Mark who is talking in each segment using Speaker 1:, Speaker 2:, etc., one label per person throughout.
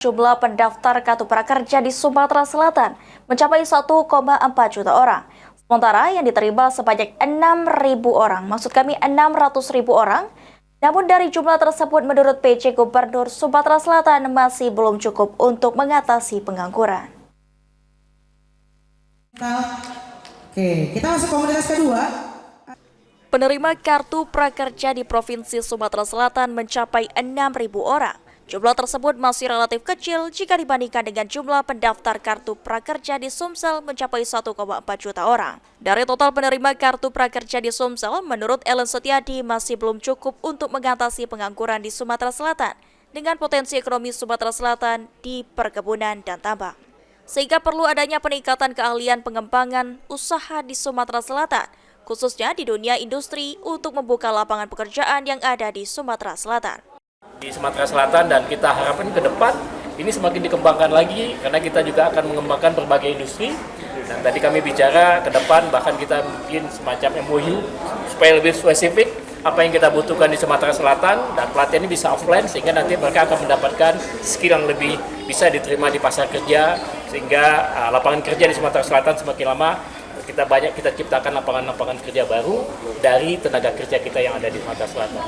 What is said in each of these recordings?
Speaker 1: Jumlah pendaftar kartu prakerja di Sumatera Selatan mencapai 1,4 juta orang. Sementara yang diterima sebanyak 6.000 orang, maksud kami 600.000 orang. Namun dari jumlah tersebut menurut PJ Gubernur Sumatera Selatan masih belum cukup untuk mengatasi pengangguran.
Speaker 2: Oke, kita masuk komunitas kedua.
Speaker 1: Penerima kartu prakerja di Provinsi Sumatera Selatan mencapai 6.000 orang. Jumlah tersebut masih relatif kecil jika dibandingkan dengan jumlah pendaftar kartu prakerja di Sumsel mencapai 1,4 juta orang. Dari total penerima kartu prakerja di Sumsel, menurut Ellen Setiadi masih belum cukup untuk mengatasi pengangguran di Sumatera Selatan dengan potensi ekonomi Sumatera Selatan di perkebunan dan tambang. Sehingga perlu adanya peningkatan keahlian pengembangan usaha di Sumatera Selatan, khususnya di dunia industri untuk membuka lapangan pekerjaan yang ada di Sumatera Selatan.
Speaker 3: Di Sumatera Selatan, dan kita harapkan ke depan ini semakin dikembangkan lagi karena kita juga akan mengembangkan berbagai industri. Dan tadi kami bicara ke depan bahkan kita bikin semacam MOU supaya lebih spesifik apa yang kita butuhkan di Sumatera Selatan, dan pelatihan ini bisa offline sehingga nanti mereka akan mendapatkan skill yang lebih bisa diterima di pasar kerja, sehingga lapangan kerja di Sumatera Selatan semakin lama kita ciptakan lapangan-lapangan kerja baru dari tenaga kerja kita yang ada di Sumatera Selatan.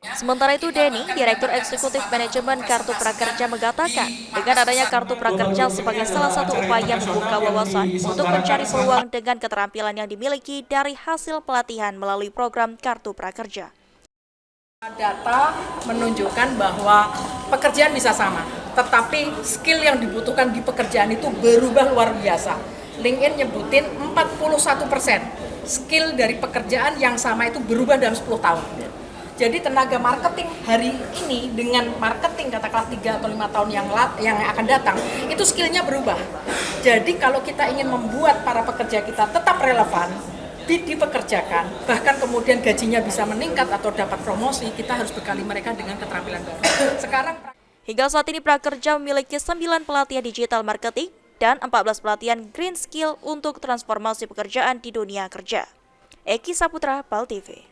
Speaker 1: Sementara itu, Denny, Direktur Eksekutif Manajemen Kartu Prakerja mengatakan, dengan adanya Kartu Prakerja sebagai salah satu upaya membuka wawasan untuk mencari peluang dengan keterampilan yang dimiliki dari hasil pelatihan melalui program Kartu Prakerja.
Speaker 4: Data menunjukkan bahwa pekerjaan bisa sama, tetapi skill yang dibutuhkan di pekerjaan itu berubah luar biasa. LinkedIn nyebutin 41% skill dari pekerjaan yang sama itu berubah dalam 10 tahun. Jadi tenaga marketing hari ini dengan marketing katakanlah 3 atau 5 tahun yang akan datang, itu skillnya berubah. Jadi kalau kita ingin membuat para pekerja kita tetap relevan, dipekerjakan, bahkan kemudian gajinya bisa meningkat atau dapat promosi, kita harus bekali mereka dengan keterampilan baru. Sekarang
Speaker 1: hingga saat ini prakerja memiliki 9 pelatihan digital marketing dan 14 pelatihan green skill untuk transformasi pekerjaan di dunia kerja. Eki Saputra, PAL TV.